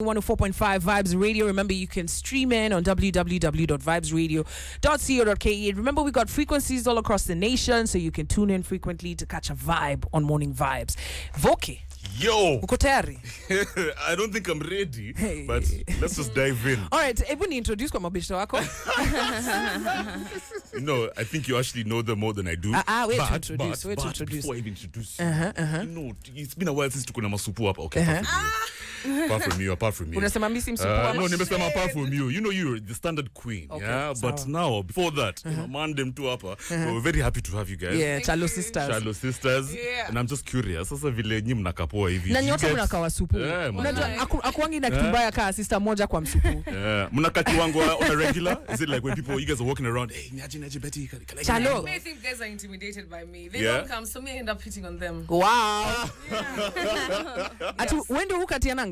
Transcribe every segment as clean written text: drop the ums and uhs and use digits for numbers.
104.5 Vibes Radio. Remember, you can stream in on www.vibesradio.co.ke. Remember, we got frequencies all across the nation, so you can tune in frequently to catch a vibe on Morning Vibes. Voke. Yo! Uko tayari? I don't think I'm ready, but let's just dive in. All right, hebu ni introduce kwa mabishto wako. No, I think you actually know them more than I do. Wait to introduce. Before I even introduce you, it's been a while since tukuna masupu hapa. Okay, apart from you. Unasema mimi si msupu hapa? No, nimesema apart from you. You know you're the standard queen, okay, yeah? But now, before that, man them two hapa. We're very happy to have you guys. Yeah, Kyallo sisters. Yeah. And I'm just curious. Sasa vile nyi mnakapoa hivi. Na nyote mnakawa supu. Unajua akuangi na kibaya kaa sister moja kwa msupu. Yeah. Mnakati wangu on a regular? Is it like when people, you guys are walking around, hey, Nyaji Betty, Kyallo. I think guys are intimidated by me. They don't come, so me I end up hitting on them. Wow. Atu wendo hukatiananga?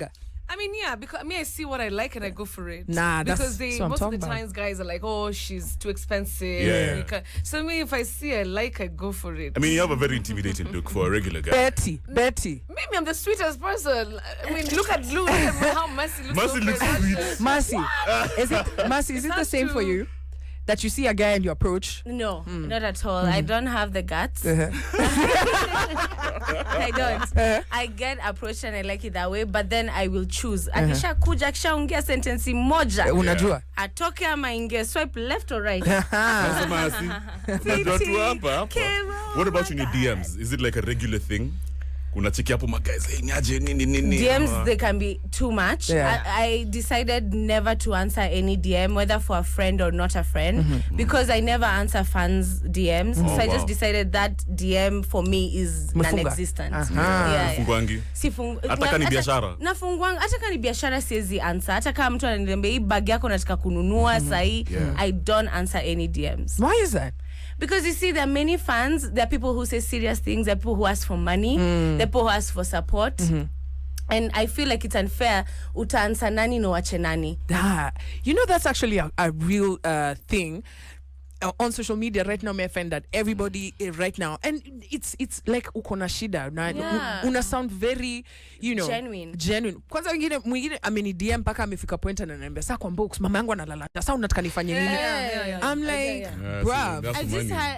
I mean, yeah, because I see what I like and I go for it. Nah, because that's what most I'm of the talking times guys are like, oh, she's too expensive. Yeah. So me, if I see I like, I go for it. I mean, you have a very intimidating look for a regular guy. Betty. Maybe I'm the sweetest person. I mean, look at Lou. Look at how Mercy looks. Mercy looks sweet. Mercy, is it the same for you? That you see a guy and you approach? No, not at all. I don't have the guts. I don't. I get approached and I like it that way, but then I will choose. Akisha kuja, akisha ongea sentence moja. Unajua? Atoke ama inge, swipe left or right. What about in your DMs? Is it like a regular thing? Unacheki hapo guys, hey, nyaje nini. DMs, they can be too much. Yeah. I decided never to answer any DM, whether for a friend or not a friend, because I never answer fans' DMs. So I just decided that DM for me is non-existent. Funguangi. Hata kani biashara. Nafungwanga, hata kani biashara siwezi answer. Hata kama mtu ananiambia hii bag yako nataka kununua sahi, I don't answer any DMs. Why is that? Because you see, there are many fans. There are people who say serious things. There are people who ask for money. There are people who ask for support. And I feel like it's unfair. Utaansa nani no wache nani. You know, that's actually a real thing. On social media right now, I find that everybody right now, and it's like ukona shida. Una sound very, genuine. Kwanza mwingine ameni DM paka amefika point na ananiambia sasa kwa box mama yangu analala. Sasa unataka nifanye nini? I'm like, bruh,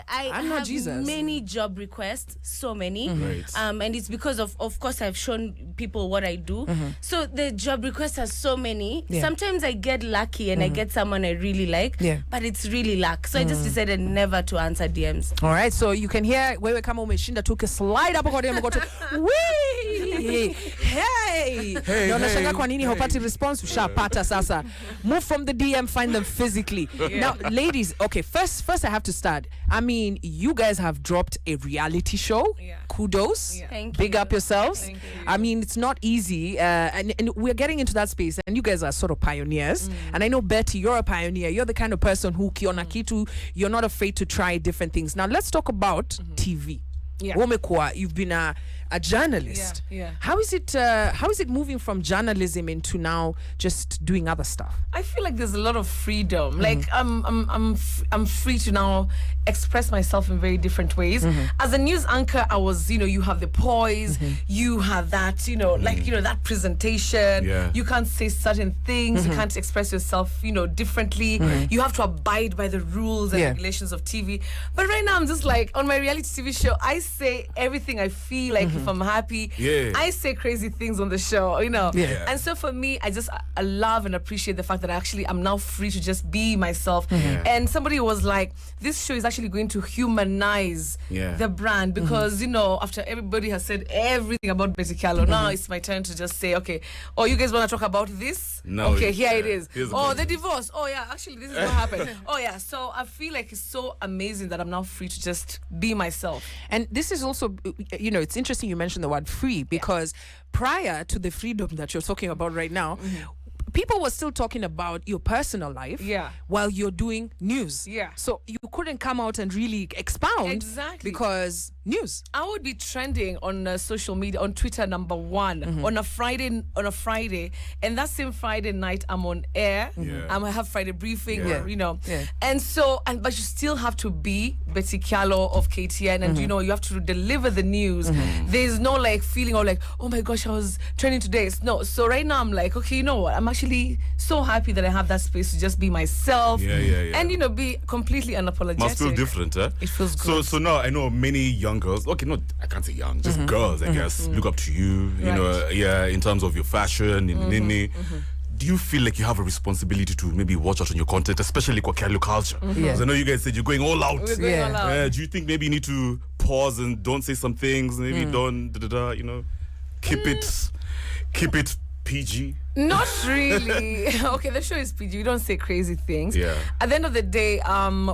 I have Jesus. many job requests, so many. And it's because of course I've shown people what I do. So the job requests are so many. Sometimes I get lucky and I get someone I really like, but it's really luck. So I just decided never to answer DMs. All right, so you can hear wewe kama umeshinda tu slide hapo kwa DM go to wee hey unashangaa kwa nini haupati response ushapata sasa. Move from the DM, find them physically. Now ladies, okay, first I have to start. I mean, you guys have dropped a reality show. Kudos. Big up yourselves. Thank you. I mean, it's not easy, and we're getting into that space, and you guys are sort of pioneers. And I know, Betty, you're a pioneer. You're the kind of person who kiona kitu, you're not afraid to try different things. Now let's talk about TV. You've been a journalist. How is it moving from journalism into now just doing other stuff? I feel like there's a lot of freedom. Like I'm free to now express myself in very different ways. As a news anchor, I was, you have the poise, you have that, that presentation. You can't say certain things, you can't express yourself, differently. You have to abide by the rules and regulations of TV. But right now I'm just like on my reality TV show, I say everything I feel like. If I'm happy, I say crazy things on the show, And so for me, I love and appreciate the fact that I'm now free to just be myself. And somebody was like, this show is actually going to humanize the brand because, after everybody has said everything about Betty Kyallo, now it's my turn to just say, okay, oh, you guys want to talk about this? No, okay, here it is. The divorce. Oh, yeah, actually, this is what happened. Oh, yeah. So I feel like it's so amazing that I'm now free to just be myself. And this is also, it's interesting you mentioned the word free because prior to the freedom that you're talking about right now, people were still talking about your personal life while you're doing news. So you couldn't come out and really expound because news. I would be trending on social media on Twitter #1 on a Friday, and that same Friday night I'm on air. I have Friday briefing, and so but you still have to be Betty Kyallo of KTN, and you have to deliver the news. There's no like feeling or like, oh my gosh, I was trending today. No, so right now I'm like, okay, you know what? I'm actually so happy that I have that space to just be myself, and be completely unapologetic. Must feel different, eh? It feels good. So now I know many young girls. Okay, not I can't say young, just girls. I guess look up to you. You know, in terms of your fashion, Do you feel like you have a responsibility to maybe watch out on your content, especially KYALLO Culture? Because I know you guys said you're going all out. We're going all out. Do you think maybe you need to pause and don't say some things? Maybe don't, keep it PG? Not really. Okay, the show is PG. We don't say crazy things. Yeah. At the end of the day,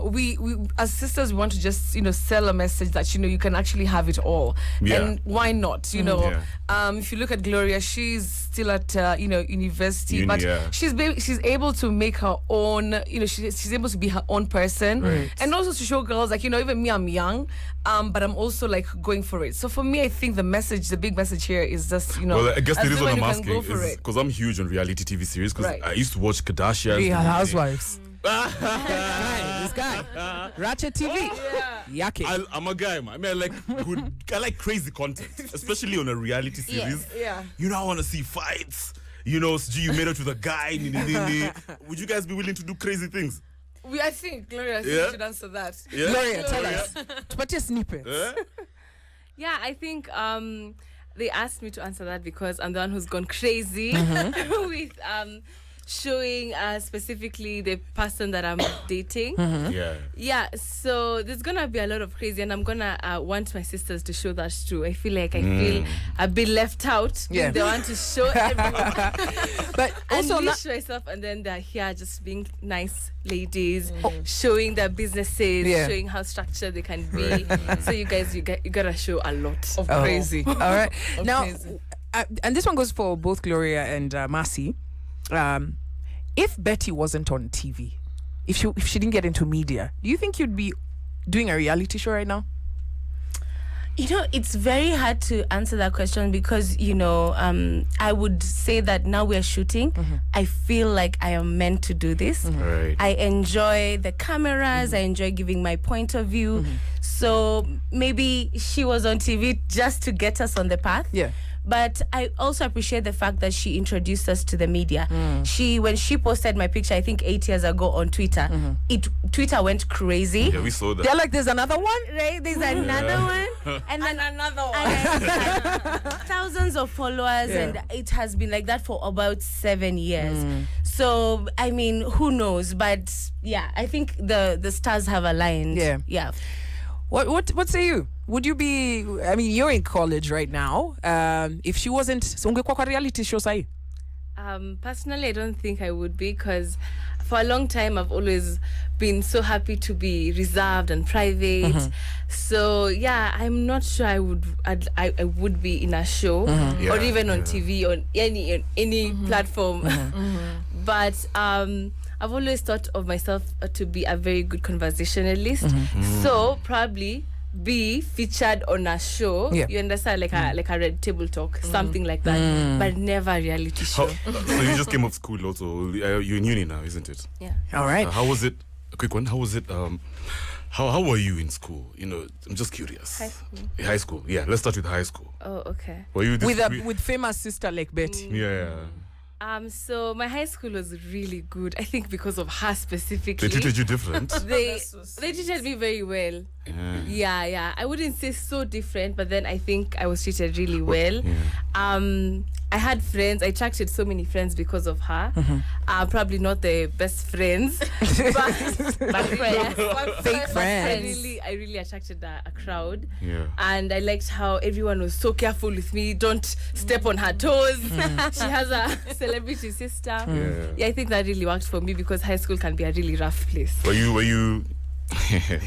we as sisters, we want to just sell a message that you can actually have it all. Yeah. And why not? If you look at Gloria, she's still at university, but she's able to make her own. She's able to be her own person, Right. and also to show girls like even me, I'm young, but I'm also like going for it. So for me, I think the big message here is just Well, I guess the as reason women, I'm you can go asking for is it. because I'm huge on reality TV series. Because Right. I used to watch Kardashians. Real Housewives. This guy. Ratchet TV. Yake. I'm a guy, man. I mean, I like crazy content, especially on a reality series. Yeah. I want to see fights. You made it with a guy. Would you guys be willing to do crazy things? I think Gloria should answer that. Yeah? Gloria, tell us. Tupatie snippets. Yeah, I think they asked me to answer that because I'm the one who's gone crazy with showing specifically the person that I'm dating. Yeah, so there's gonna be a lot of crazy, and I'm gonna want my sisters to show that too. I feel like I feel a bit left out. Yeah. They want to show everyone. But also, unleash myself, and then they're here just being nice ladies, showing their businesses, showing how structured they can be. So you guys, you gotta show a lot Of crazy. all right. Now, crazy. and this one goes for both Gloria and Mercy. If Betty wasn't on TV, if she didn't get into media, do you think you'd be doing a reality show right now? It's very hard to answer that question because, I would say that now we're shooting. I feel like I am meant to do this. Right. I enjoy the cameras. I enjoy giving my point of view. So maybe she was on TV just to get us on the path. Yeah. But I also appreciate the fact that she introduced us to the media. When she posted my picture, I think 8 years ago on Twitter, Twitter went crazy. Yeah, we saw that. They're like, there's another one? Right? There's another one. And then another one. thousands of followers, and it has been like that for about 7 years. So, I mean, who knows? But yeah, I think the stars have aligned. Yeah. What say you? Would you be? I mean, you're in college right now. If she wasn't, ungekuwa kwa reality show sahi? Personally, I don't think I would be, because for a long time I've always been so happy to be reserved and private. So yeah, I'm not sure I would be in a show or even on TV on any platform. But I've always thought of myself to be a very good conversationalist. So probably be featured on a show. You understand, like a red table talk, something like that, but never a reality show. So you just came off school also. You're in uni now, isn't it? Yeah. All right. How was it? A quick one. How was it? How were you in school? I'm just curious. High school. High school. Yeah, let's start with high school. Oh, okay. Were you With famous sister like Betty? Yeah. So my high school was really good. I think because of her specifically. They treated you different. They treated me very well. Yeah. I wouldn't say so different, but then I think I was treated really well. I had friends. I attracted so many friends because of her. Probably not the best friends, but friends. Fake friends. I really attracted a crowd. Yeah. And I liked how everyone was so careful with me. Don't step on her toes. She has a celebrity sister. Yeah, I think that really worked for me because high school can be a really rough place. Were you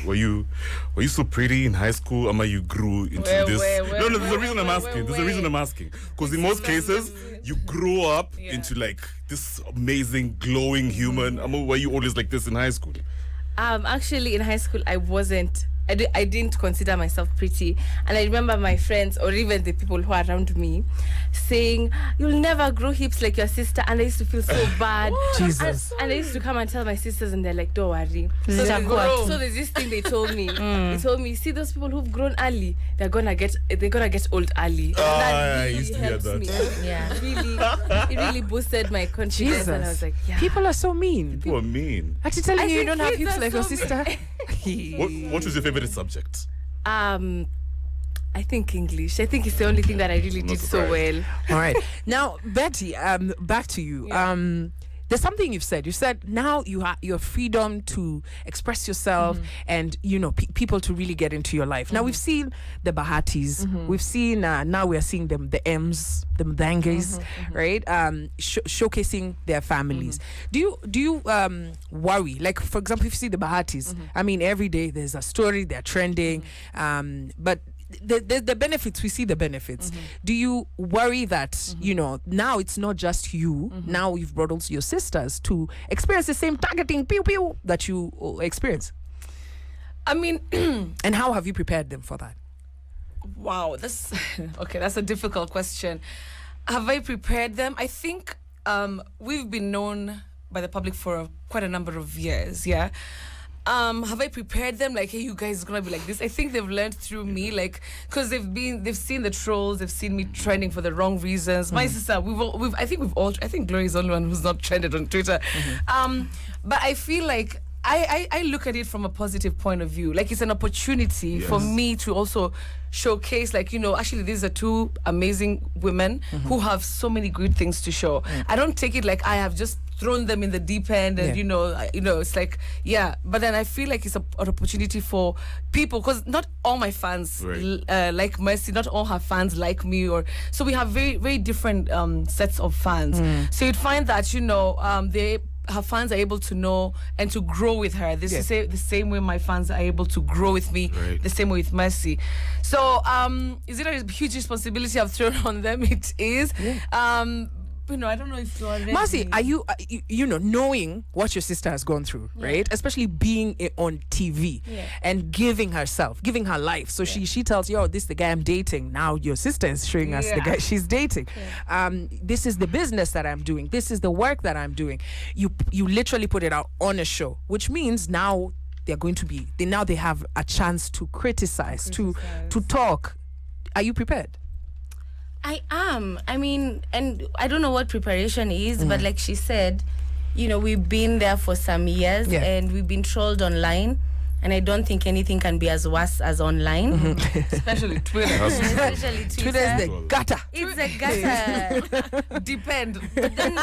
were you so pretty in high school? Ama you grew into this? No, there's a reason I'm asking. There's a reason I'm asking. Because in most cases, you grow up into like this amazing, glowing human. Ama, were you always like this in high school? Actually, in high school, I wasn't I didn't consider myself pretty. And I remember my friends, or even the people who are around me, saying, "You'll never grow hips like your sister." And I used to feel so bad. Jesus. And I used to come and tell my sisters, and they're like, "Don't worry." So there's this thing they told me. They told me, "See those people who've grown early, they're gonna get old early." I That used to really hear helps that. me. Yeah. It really boosted my confidence. And I was like, yeah. People are so mean. People are mean. Actually telling you think don't have kids hips are like your so sister. What was your favorite subject? I think English. I think it's the only thing that I really Not did so well. All right. Now, Betty, back to you. There's something you've said. You said now you have your freedom to express yourself and, people to really get into your life. Now, we've seen the Bahatis. We've seen, now we're seeing them, the M's, the Mdangis, right? Showcasing their families. Do you worry? Like, for example, if you see the Bahatis, I mean, every day there's a story, they're trending, but the benefits, we see the benefits. Do you worry that now it's not just you, now you've brought also your sisters to experience the same targeting pew pew that you experience? I mean, and how have you prepared them for that? wow, that's a difficult question. Have I prepared them? I think we've been known by the public for quite a number of years, yeah. Have I prepared them like, hey, you guys are gonna be like this? I think they've learned through me, like, because they've seen the trolls, they've seen me trending for the wrong reasons. My sister, I think Glory is the only one who's not trended on Twitter. But I feel like I look at it from a positive point of view. Like, it's an opportunity for me to also showcase, like, actually these are two amazing women who have so many good things to show. I don't take it like I have just thrown them in the deep end and it's like, but then I feel like it's an opportunity for people, because not all my fans like Mercy, not all her fans like me, so we have very, very different sets of fans. So you'd find that her fans are able to know and to grow with her. This is the same way my fans are able to grow with me, the same way with Mercy. So is it a huge responsibility I've thrown on them? It is. I don't know if you're ready. Mercy, are you, knowing what your sister has gone through, right? Especially being on TV and giving her life. So she tells you, this is the guy I'm dating. Now your sister is showing us the guy she's dating. This is the business that I'm doing. This is the work that I'm doing. You literally put it out on a show, which means now they're going to be, they have a chance to criticize, to talk. Are you prepared? I am. I mean, and I don't know what preparation is, but like she said, we've been there for some years and we've been trolled online. And I don't think anything can be as worse as online. Especially Twitter. Especially Twitter. Twitter is the gutter. It's a gutter. Depend. But then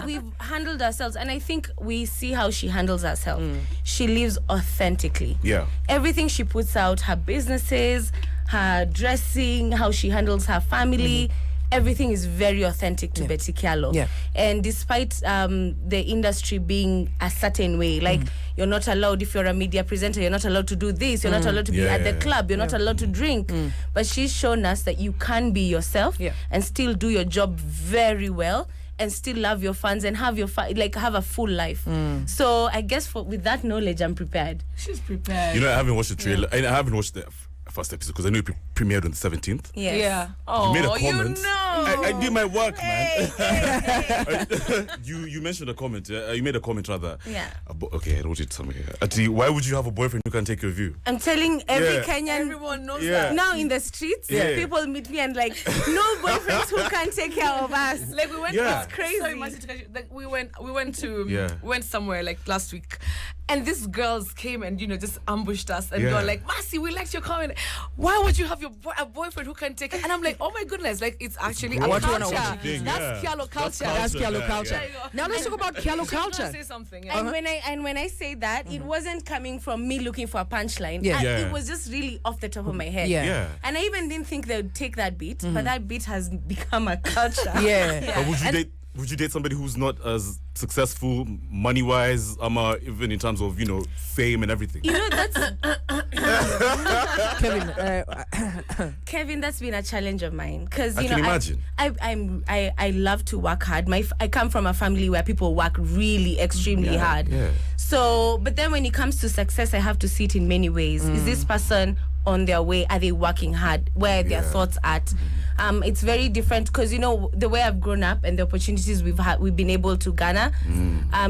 we've handled ourselves, and I think we see how she handles herself. She lives authentically. Yeah. Everything she puts out, her businesses, her dressing, how she handles her family, everything is very authentic to Betty Kyallo. Yeah. And despite the industry being a certain way, like you're not allowed, if you're a media presenter, you're not allowed to do this, you're not allowed to be at the club, you're not allowed to drink. But she's shown us that you can be yourself and still do your job very well and still love your fans and have have a full life. So I guess with that knowledge, I'm prepared. She's prepared. I haven't watched the trailer. I haven't watched the first episode because I know it premiered on the 17th. Yes. Yeah. Oh, You made a comment. I I did my work, man. You mentioned a comment. You made a comment rather. Yeah. Okay, I wrote it somewhere. Ati, why would you have a boyfriend who can take your view? I'm telling every Yeah. Kenyan, Everyone knows Yeah. that. now in the streets, Yeah. people meet me and like, no boyfriends who can take care of us. Like we went, Yeah. it's crazy. Sorry, Mercy, to cut you. Like we Yeah. went somewhere like last week, and these girls came and just ambushed us and Yeah. were like, Mercy, we liked your comment. Why would you have a boyfriend who can take it? And I'm like, oh my goodness, like it's actually a What you culture. wanna watch? Thing, That's yeah. Kyallo culture. That's Kyallo yeah, culture. yeah. Now let's talk about Kyallo She was gonna culture. say something. And when I say that, it wasn't coming from me looking for a punchline. Yeah. Yeah. It was just really off the top of my head. Yeah. Yeah. And I even didn't think they would take that beat, but that beat has become a culture. Yeah. But would you date somebody who's not as successful money wise, even in terms of fame and everything? That's Kevin, Kevin, that's been a challenge of mine because I can imagine. I love to work hard. I come from a family where people work really extremely hard. Yeah. So, but then when it comes to success, I have to see it in many ways. Is this person on their way? Are they working hard? Where are their thoughts at? It's very different because the way I've grown up and the opportunities we've been able to garner.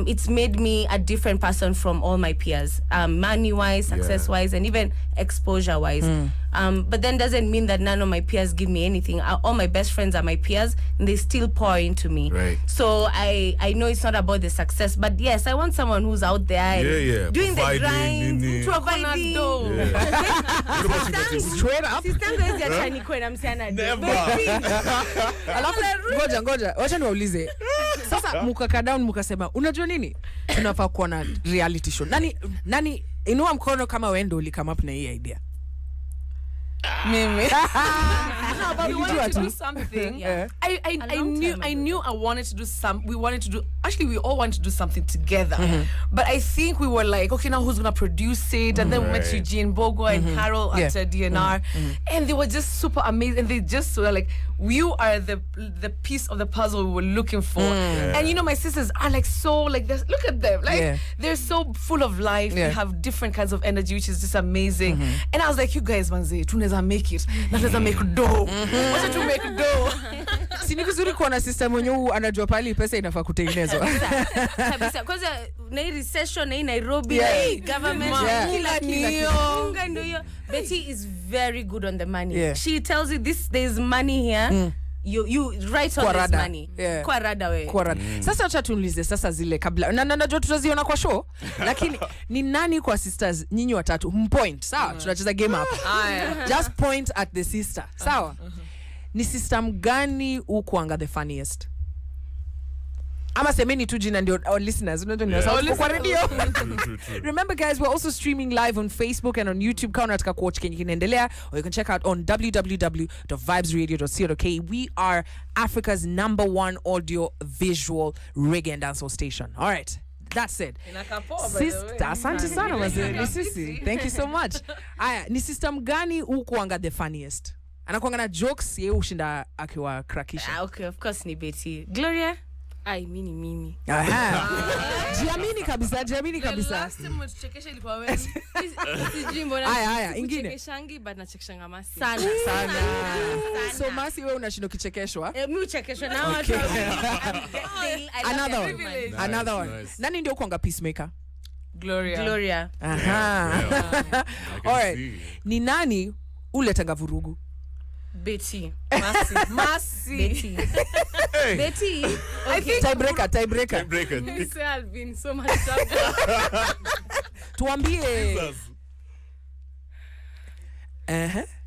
It's made me a different person from all my peers, money wise, success wise, and even exposure wise. But then doesn't mean that none of my peers give me anything. All my best friends are my peers, and they still pour into me. Right. So I know it's not about the success, but yes, I want someone who's out there and doing the grind, providing. What about you, Betty? straight up. Alafu ngoja wacha niwaulize sasa, mukaka down mukasema unajua nini, tunafaa kuwa na reality show. Nani inua mkono kama wewe ndio ulikama up na hii idea? Mimi. We wanted to do something. Yeah. I knew I wanted to do actually we all wanted to do something together. But I think we were like, okay, now who's gonna produce it? And then we met Eugene Bogo and Carol at DNR. And they were just super amazing. And they just were like, you are the piece of the puzzle we were looking for. And my sisters are like so like this. Look at them. Like they're so full of life. They have different kinds of energy, which is just amazing. And I was like, you guys manze, tunaweza make it. Tunaweza make dough. Wacha to make dough. Si ni vizuri kuwa na system mwenye anajua pale pesa inafaa kutengenezwa. Kabisa. Kwanza na recession na Nairobi government kila kitu. Betty is very good on the money. She tells you there's money here. You write on this money. Kwa rada we. Sasa acha tuulize sasa zile kabla. Na najua tutaziona kwa show, lakini ni nani kwa sisters nyinyi watatu point? Sawa, tunacheza game hapa. Just point at the sister. Sawa? Ni system gani ukuanga the funniest? Ama semeni tu jina ndio our listeners. Kwa radio. Remember guys, we're also streaming live on Facebook and on YouTube. Kama unataka kuwatch kenye kinaendelea, or you can check out on www.vibesradio.co.ke. We are Africa's #1 audio visual reggae and dancehall station. All right. That's it. Sister, asante sana wazee. Ni sisi. Thank you so much. Aya, ni system gani ukuanga the funniest? Anakuanga na jokes yeye ushinda akiwa crackisha. Okay, of course ni Betty. Gloria? Ai, mimi. Aha. Jiamini kabisa. Last time tuchekesha ilikuwa wewe. Sijui mbona. Haya, ingine. Chekeshangi but nachekeshanga Masi. Sana. So Masi wewe unashinda kichekeshwa? Mimi uchekeshwa na watu. Another one. Nice. Nani ndio kuanga peacemaker? Gloria. Aha. All right. Ni nani uletanga vurugu? Betty. Masi. Betty. Hey. Betty. I think tiebreaker. This has been so much trouble. Tuambie.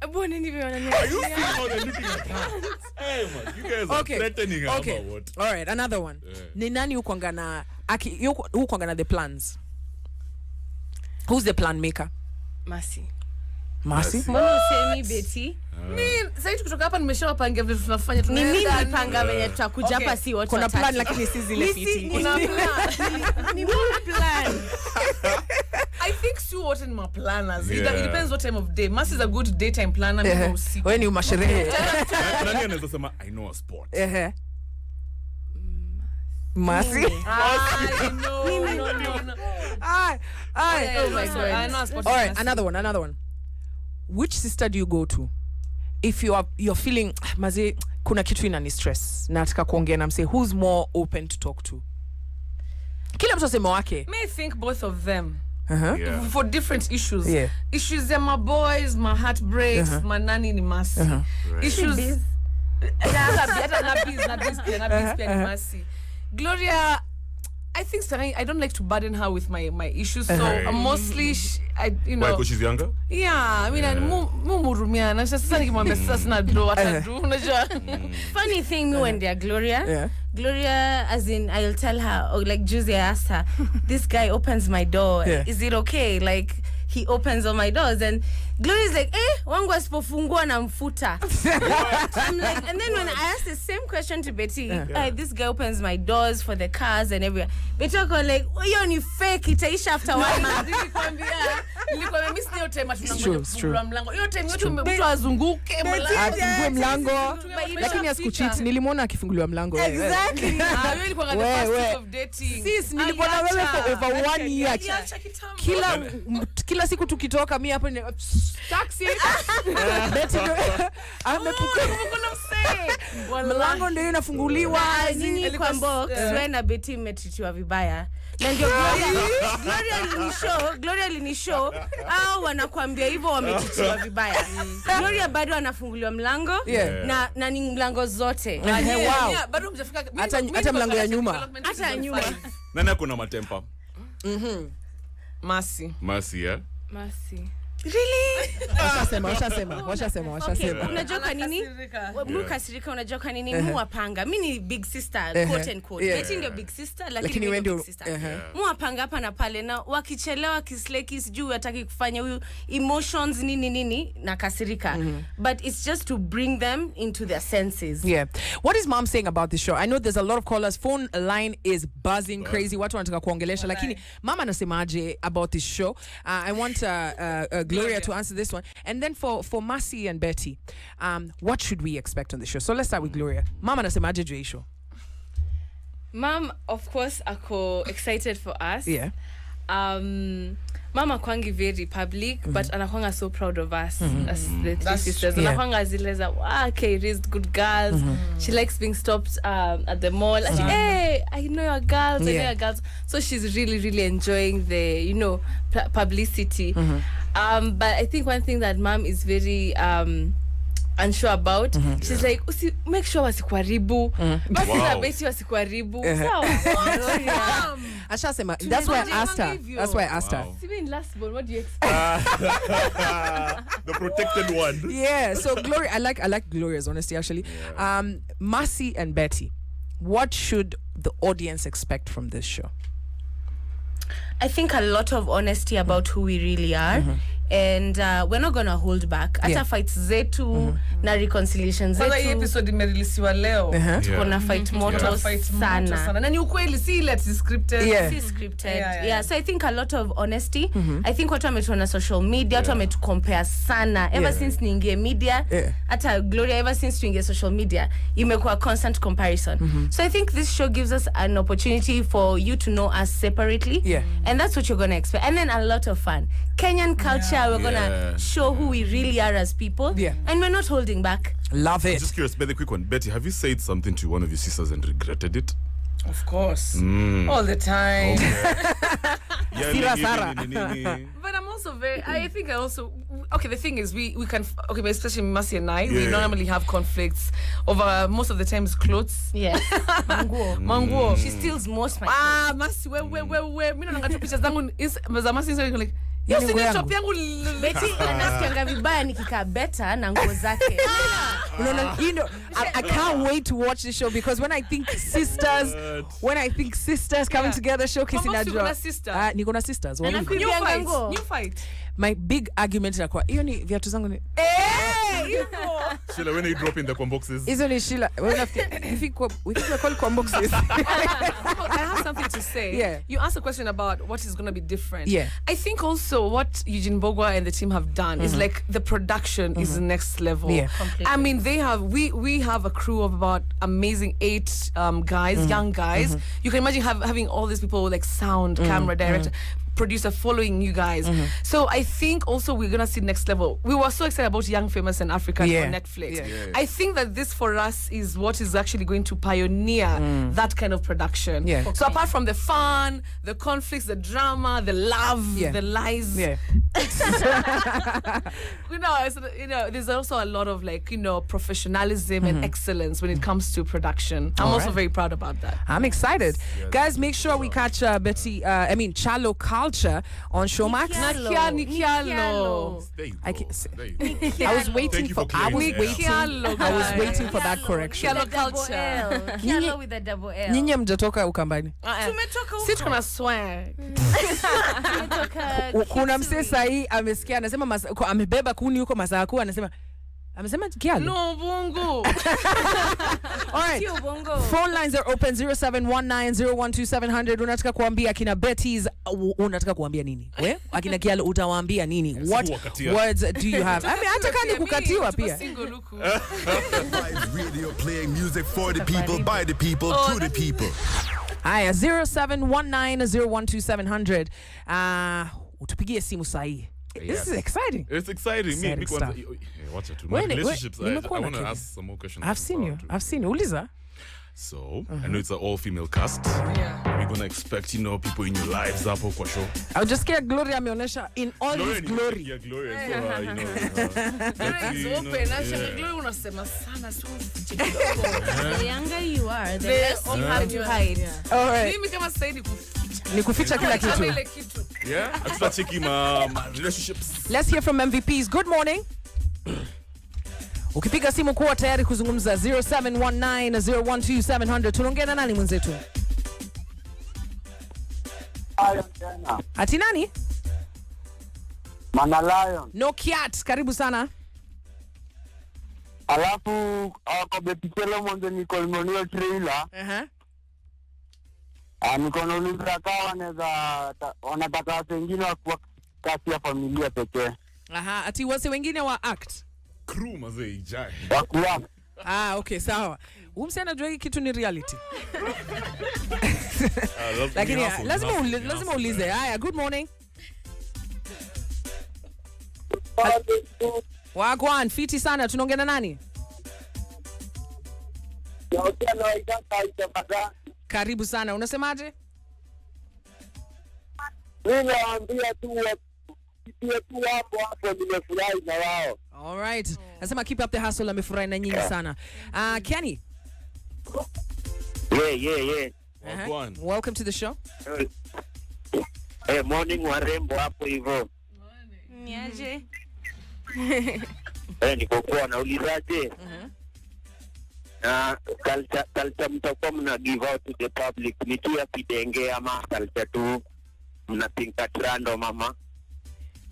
Mbona nimeona nini? Are you seeing how they're looking at her? Hey man, you guys are threatening her about what? All right, another one. Ni nani ukuanga na the plans? Who's the plan maker? Masi. Mbona usemi Betty? Mimi sasa kutoka hapa nimeshawapanga vile tunafanya Ni mimi nipanga venye tutakuja hapa si wote. Kuna plan lakini si zile fiti. Kuna plan. I think Sue wote ni maplanners. It depends what time of day. Masi is a good daytime planner. Mimi usiku. Wewe ni masherehe. Nani anaweza sema I know a spot? Masi. No. Oh my God. I know a spot. All right, another one. Which sister do you go to if you're feeling maze kuna kitu inani stress nataka kuongea na mse, who's more open to talk to? Kila mtu asema wake. May I think both of them. For different issues. Issues are my boys, my heartbreaks, my nani ni Masi. Issues na biz ni Masi. Gloria, I think I don't like to burden her with my issues, so mostly Why, because she's younger? Yeah, I mean, murumiana. Sasa nikimwambia sasa sina do atadu, unajua. Funny thing, me when they're Gloria. Gloria, as in, I'll tell her, or like Juicy, I asked her, this guy opens my door. Is it okay? Like, he opens all my doors. And Glory is like, wangu asipofungua na mfuta. I'm like, and then when I asked the same question to Betty, this guy opens my doors for the cars and everywhere. Betty was like, hiyo ni fake, itaisha after 1 month. Nilikwambia mimi sio time tunafungua mlango. Hiyo time yote mtu azunguke mlango. Lakini asikucheat, nilimwona akifunguliwa mlango. Exactly. Hiyo ilikuwa the first week of dating. Sis, nilikuwa na wewe for over 1 year. Kila siku tukitoka mimi hapo taxi. Betty mlango ndio inafunguliwa. Nini kwa box wewe na Betty mmetritiwa vibaya. Na ndio Gloria alinishow au wanakuambia hivyo wametritiwa vibaya. Gloria bado anafunguliwa mlango na ni mlango zote. Wow. Bado mjafika hata mlango ya nyuma. Hata ya nyuma. Nani akona matempa? Mercy. Mercy. Really? Washasema. Unajua kwa nini? Mukasirika unajua kwa nini? Muwapanga. Mimi ni big sister, quote and quote. Betty ndio big sister, lakini wewe ndio big sister. Muwapanga hapa na pale na wakichelewa kisleki sijui hataki kufanya huyu emotions nini na kasirika. But it's just to bring them into their senses. Yeah. What is mom saying about this show? I know there's a lot of callers. Phone line is buzzing crazy. Watu wanataka kuongelesha lakini mama anasemaje about this show? I want Gloria to answer this one. And then for Mercy and Betty, what should we expect on the show? So let's start with Gloria. Mama anasemaje juu show? Mom, of course, ako excited for us. Yeah. Mama kwangi very public, but anakwanga so proud of us as the three sisters. Anakwanga zile za, okay, raised good girls. She likes being stopped at the mall. And hey, I know your girls, I know your girls. So she's really, really enjoying the, publicity. But I think one thing that mom is very unsure about, she's like, make sure wasikuharibu. Basi na Betty wasikuharibu. Sawa. Ashasema, that's why I asked her. Even last born, what do you expect? The protected one. Yeah, so Gloria, I like Gloria's honesty actually. Mercy and Betty, what should the audience expect from this show? I think a lot of honesty about who we really are. And we're not gonna hold back. Ata fights zetu na reconciliation zetu. Kwanza hii episode imereleasiwa leo. Tuko na fight moto sana. Na ni ukweli si let's scripted. Si scripted. Yeah, so I think a lot of honesty. I think watu wametuona social media, watu wametucompare sana. Ever since niingie media, hata Gloria ever since tuingie social media, imekuwa constant comparison. So I think this show gives us an opportunity for you to know us separately. And that's what you're gonna expect. And then a lot of fun. Kenyan culture. We're gonna show who we really are as people, and we're not holding back. Love it. I'm just curious, but the quick one, Betty, have you said something to one of your sisters and regretted it? Of course, all the time. But I'm also I think I also. Okay, the thing is, we can. Okay, but especially Mercy and I, we normally have conflicts over most of the times clothes. Yes, manguo. She steals most my clothes. Mercy, where? Mimi naanga tu picha zangu za Mercy like. Shop yangu Betty anasikianga vibaya nikikaa beta na nguo zake. I can't wait to watch this show because when I think sisters coming together showcasing that job. Niko na sisters. New fight. My big argument is hiyo ni viatu zangu ni Sheila, when are you dropping the boxes? Hizo ni Sheila. We think we call boxes. I have something to say. Yeah. You asked a question about what is going to be different. Yeah. I think also what Eugene Bogwa and the team have done is like the production is the next level. Yeah. Completely. I mean, we have a crew of about amazing 8 guys, young guys. You can imagine having all these people like sound, camera, director, producer following you guys. So I think also we're gonna see next level. We were so excited about Young, Famous and African on Netflix. I think that this for us is what is actually going to pioneer that kind of production. So apart from the fun, the conflicts, the drama, the love, the lies, there's also a lot of professionalism and excellence when it comes to production. I'm also very proud about that. I'm excited. Guys, make sure we catch Kyallo Culture on Showmax. Kyallo. There you go. I can't say. There you go. I was waiting Thank you for clearing I was waiting for that correction. Kyallo Culture. Kyallo with a double L. Nyinyi mjatoka Ukambani. Si tuko na swag. Kuna msee sahi amesikia anasema amebeba kuni huko Masaku anasema Kyallo. No, bongo. All right. Phone lines are open 0719012700. Unataka kuambia akina Betty's unataka kuambia nini? We? Akina Kyallo utawaambia nini? What words do you have? I mean hata kani kukatiwa pia. Radio playing music for the people, by the people, to the people. Haya 0719012700. Utupigie simu sahi. This is exciting. It's exciting. Me, watch it. My relationships. I want to ask some more questions. I've seen you. Uliza. So, I know it's an all-female cast. Yeah. We're going to expect, people in your lives hapo kwa show. I'll just get Gloria ameonyesha in all his glory. Yeah, Gloria. Gloria is open. Gloria unasema sana so. The younger you are, the less you have to hide. All right. Mimi kama Saidi ni kuficha kila kitu. Yeah, hatutacheki my relationships. Let's hear from MVPs. Good morning. Ukipiga simu kuwa tayari kuzungumza 0719012700. Tunaongea na nani mwenzetu? Ati nani? Mana Lion. No Kiat, karibu sana. Alafu kwa betikelo mwanzo niko limonio trailer. Niko na uliza kawa wanataka watu wengine wa kasi ya familia pekee. Ati wase wengine wa act. Crew mazee ijai. Wakuwa. Okay, sawa. Umse anajua hii kitu ni reality. Lakini lazima ulize. Haya, good morning. Wagwan, fiti sana. Tunaongea na nani? Karibu sana. Unasemaje? Mimi naambia tu hapo nimefurahi na wao. All right. Nasema keep up the hustle, amefurahi na nyinyi sana. Kenny. Yeah. Welcome to the show. Morning warembo hapo hivyo. Niaje? Niko kwa naulizaje? Culture mtakuwa mna give out to the public ni tu ya kidenge ama culture tu mna think at random mama?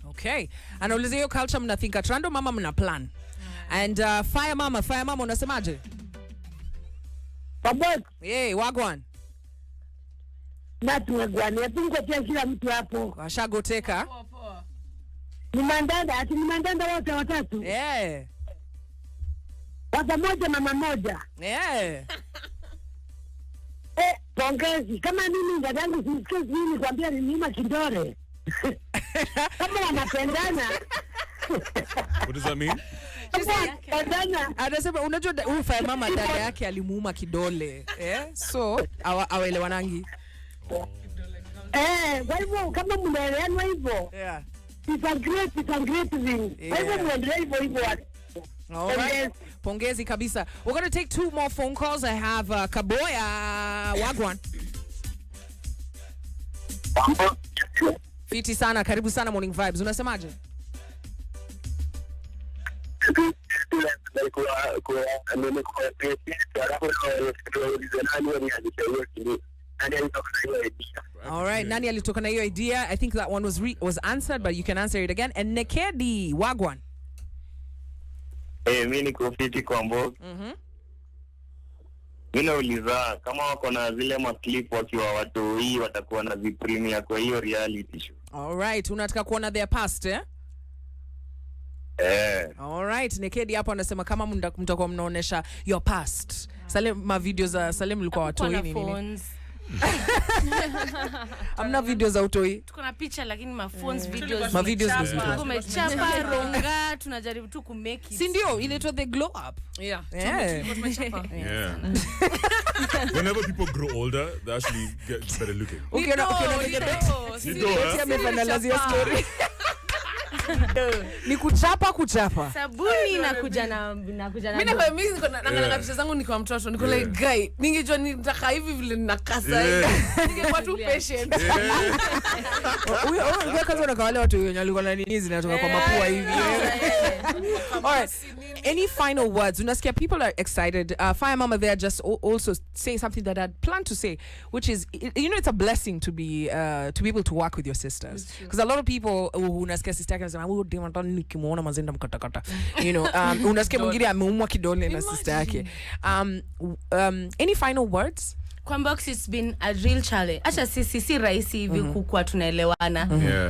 Okay. Anauliza hiyo culture mna think at random mama mna plan. And fire mama unasemaje? Babot. Wagwan. Na tuwagwan, yatungo tia kila mtu hapo. Washagoteka. Ni mandanda wote watatu. Baba moja mama moja. Pongezi. Kama mimi dadangu sisikie mimi kwambia nimeuma kidore. Kama wanapendana. What does that mean? Anasema unajua ufa mama dada yake alimuuma kidole. So awelewanangi. Kwa hivyo kama mnaelewana hivyo. It's a great thing. Kwa hivyo mnaendelea hivyo. All right. Pongezi kabisa. We're going to take 2 more phone calls. I have Kaboya Wagwan. Fiti sana, karibu sana Morning Vibes. Unasemaje? All right, nani alitoka na hiyo idea? I think that one was answered, but you can answer it again. And Nekedi Wagwan. Mimi niko fiti kwa mboga. Mimi nauliza kama wako na zile maclip wakiwa watu hii watakuwa na vipremia kwa hiyo reality show. All right, unataka kuona their past All right, Nekedi hapo anasema kama mtakuwa mnaonesha your past. Salem video za Salem ulikuwa watoi nini? Amna video za utoi. Tuko na picha lakini ma phones videos. Ma videos tumechapa ronga tunajaribu tu ku make it. Si ndio inaitwa the glow up. Whenever people grow older, they actually get better looking. Okay, amefanya lazia story. Ni kuchapa. Sabuni nakuja na Mimi na mimi niko na picha zangu niko mtoto niko like guy ningejua nitaka hivi vile ninakasa hivi ningekuwa tu patient. Huyo kaza na wale watu wenye walikuwa na nini zinatoka kwa mapua hivi. Alright. Any final words? Unasikia people are excited. Fire Mama there just also saying something that I'd planned to say, which is, you know, it's a blessing to be able to work with your sisters, because a lot of people unasikia sister yake anasema oh damn nataka nikimuona mazenda mkatakata, you know, unasikia mwingine ameumwa kidole na sister yake. Any final words? Kwambox, it's been a real challenge. Acha si rahisi hivi kukua tunaelewana.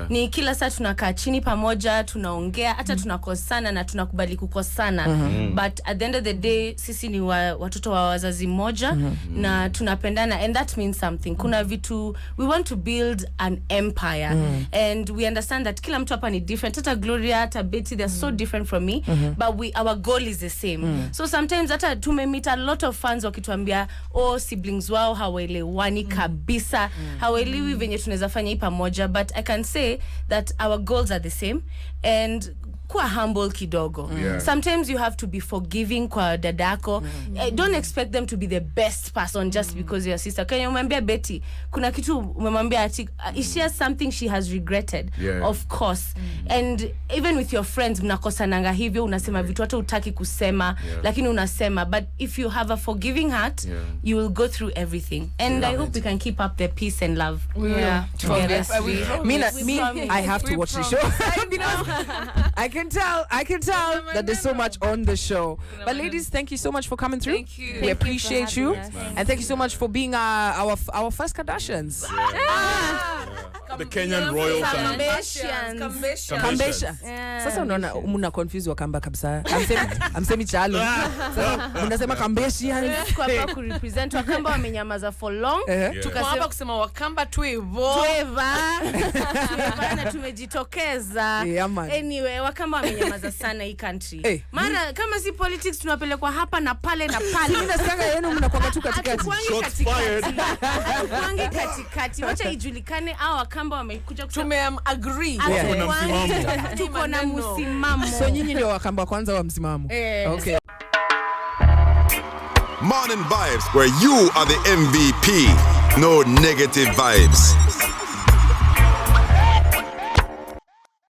Ni kila saa tunakaa chini pamoja, tunaongea, hata tunakosana na tunakubali kukosana. But at the end of the day, sisi ni watoto wa wazazi moja na tunapendana, and that means something. Kuna vitu, we want to build an empire, and we understand that kila mtu hapa ni different. Hata Gloria, hata Betty, they're so different from me, but our goal is the same. So sometimes hata tumemit a lot of fans wakituambia oh siblings wao hawaelewani kabisa, hawaelewi venye tunaweza fanya hii pamoja, but I can say that our goals are the same, and kuwa humble kidogo. Sometimes you have to be forgiving kwa dadako. Don't expect them to be the best person just because your sister. Kaya umwambia Betty kuna kitu umemwambia ati she has something she has regretted, of course. And even with your friends mnakosananga hivyo, unasema vitu hata utaki kusema, lakini unasema. But if you have a forgiving heart, you will go through everything, and I hope we can keep up the peace and love. I have to watch the show. I can tell that there's so much on the show. But ladies, thank you so much for coming through. Thank you. We appreciate you. And thank you so much for being our first Kardashians. The Kenyan royal family. Kambesha. Sasa unaona mna confuse Wakamba kabisa. Amsemi chalo. Sasa mnasema Kambeshians. Kwa hapa ku represent Wakamba wamenyamaza for long. Tukasema hapa kusema Wakamba tuevo na tumejitokeza. Anyway, Wakamba wamenyamaza sana hii country. Maana kama si politics tunapelekwa hapa na pale na pale. Mimi nasanga yenu mnakuwa tu katikati. Shots fired. Kwangi katikati. Wacha ijulikane hao Wakamba wamekuja agree. Tuko na msimamo. So nyinyi ndio Wakamba kwanza wa msimamo. Okay. Morning Vibes, where you are the MVP. No negative vibes.